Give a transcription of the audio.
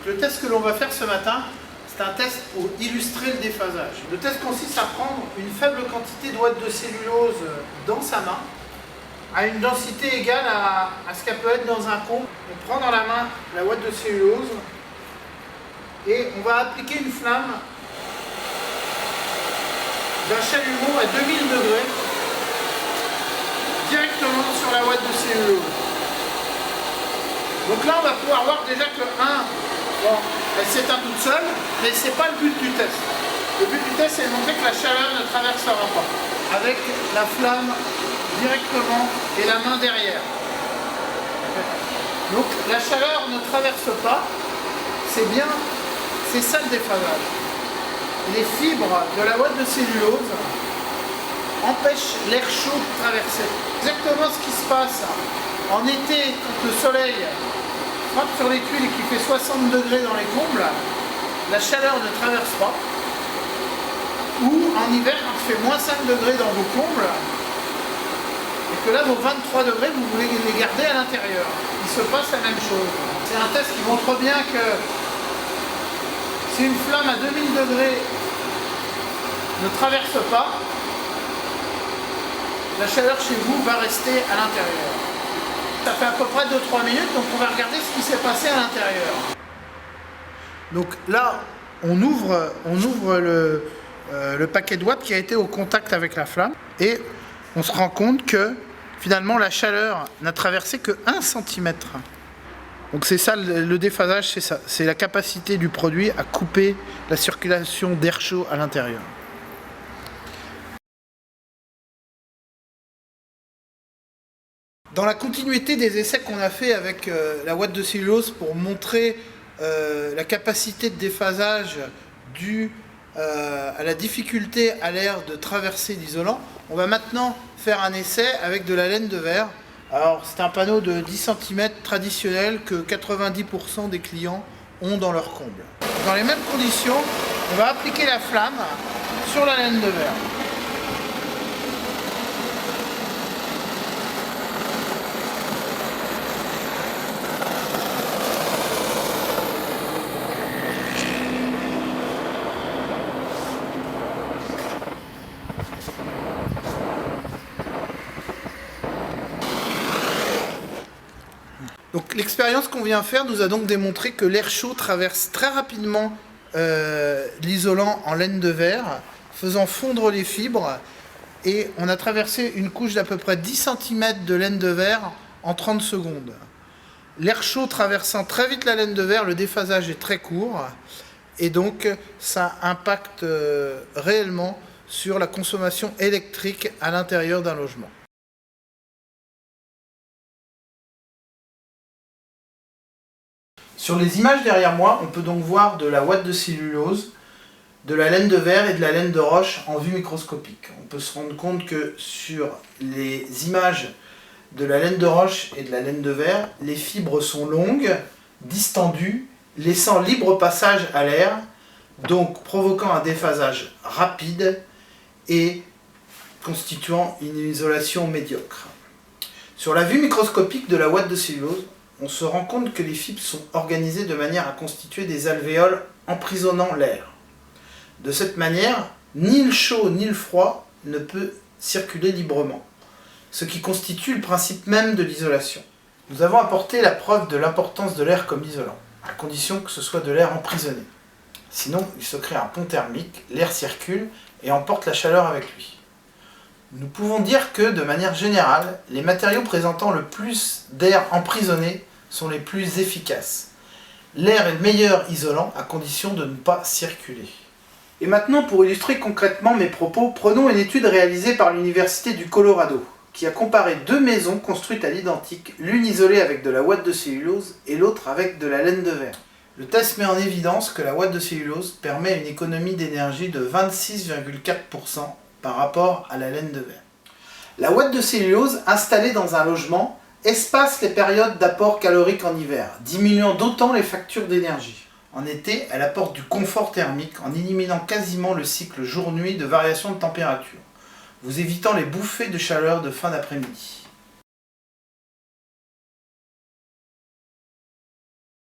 Le test que l'on va faire ce matin, c'est un test pour illustrer le déphasage. Le test consiste à prendre une faible quantité de ouate de cellulose dans sa main, à une densité égale à ce qu'elle peut être dans un comble. On prend dans la main la ouate de cellulose et on va appliquer une flamme d'un chalumeau à 2000 degrés directement sur la ouate de cellulose. Donc là on va pouvoir voir déjà que elle s'éteint toute seule, mais ce n'est pas le but du test. Le but du test c'est de montrer que la chaleur ne traversera pas. Avec la flamme directement et la main derrière. Donc la chaleur ne traverse pas, c'est ça le déphasage. Les fibres de la ouate de cellulose empêchent l'air chaud de traverser. Exactement ce qui se passe en été quand le soleil frappe sur les tuiles et qui fait 60 degrés dans les combles, la chaleur ne traverse pas. Ou en hiver quand il fait moins 5 degrés dans vos combles, et que là vos 23 degrés vous voulez les garder à l'intérieur. Il se passe la même chose. C'est un test qui montre bien que si une flamme à 2000 degrés ne traverse pas, la chaleur chez vous va rester à l'intérieur. Ça fait à peu près 2-3 minutes, donc on va regarder ce qui s'est passé à l'intérieur. Donc là, on ouvre le paquet de ouate qui a été au contact avec la flamme et on se rend compte que finalement la chaleur n'a traversé que 1 cm. Donc c'est ça le déphasage, c'est ça. C'est la capacité du produit à couper la circulation d'air chaud à l'intérieur. Dans la continuité des essais qu'on a fait avec la ouate de cellulose pour montrer la capacité de déphasage due à la difficulté à l'air de traverser l'isolant, on va maintenant faire un essai avec de la laine de verre. Alors c'est un panneau de 10 cm traditionnel que 90% des clients ont dans leur comble. Dans les mêmes conditions, on va appliquer la flamme sur la laine de verre. Donc l'expérience qu'on vient faire nous a donc démontré que l'air chaud traverse très rapidement l'isolant en laine de verre, faisant fondre les fibres, et on a traversé une couche d'à peu près 10 cm de laine de verre en 30 secondes. L'air chaud traversant très vite la laine de verre, le déphasage est très court, et donc ça impacte réellement sur la consommation électrique à l'intérieur d'un logement. Sur les images derrière moi, on peut donc voir de la ouate de cellulose, de la laine de verre et de la laine de roche en vue microscopique. On peut se rendre compte que sur les images de la laine de roche et de la laine de verre, les fibres sont longues, distendues, laissant libre passage à l'air, donc provoquant un déphasage rapide et constituant une isolation médiocre. Sur la vue microscopique de la ouate de cellulose, on se rend compte que les fibres sont organisées de manière à constituer des alvéoles emprisonnant l'air. De cette manière, ni le chaud ni le froid ne peut circuler librement, ce qui constitue le principe même de l'isolation. Nous avons apporté la preuve de l'importance de l'air comme isolant, à condition que ce soit de l'air emprisonné. Sinon, il se crée un pont thermique, l'air circule et emporte la chaleur avec lui. Nous pouvons dire que, de manière générale, les matériaux présentant le plus d'air emprisonné sont les plus efficaces. L'air est le meilleur isolant à condition de ne pas circuler. Et maintenant, pour illustrer concrètement mes propos, prenons une étude réalisée par l'Université du Colorado, qui a comparé 2 maisons construites à l'identique, l'une isolée avec de la ouate de cellulose et l'autre avec de la laine de verre. Le test met en évidence que la ouate de cellulose permet une économie d'énergie de 26,4% par rapport à la laine de verre. La ouate de cellulose installée dans un logement espace les périodes d'apport calorique en hiver, diminuant d'autant les factures d'énergie. En été, elle apporte du confort thermique en éliminant quasiment le cycle jour-nuit de variation de température, vous évitant les bouffées de chaleur de fin d'après-midi.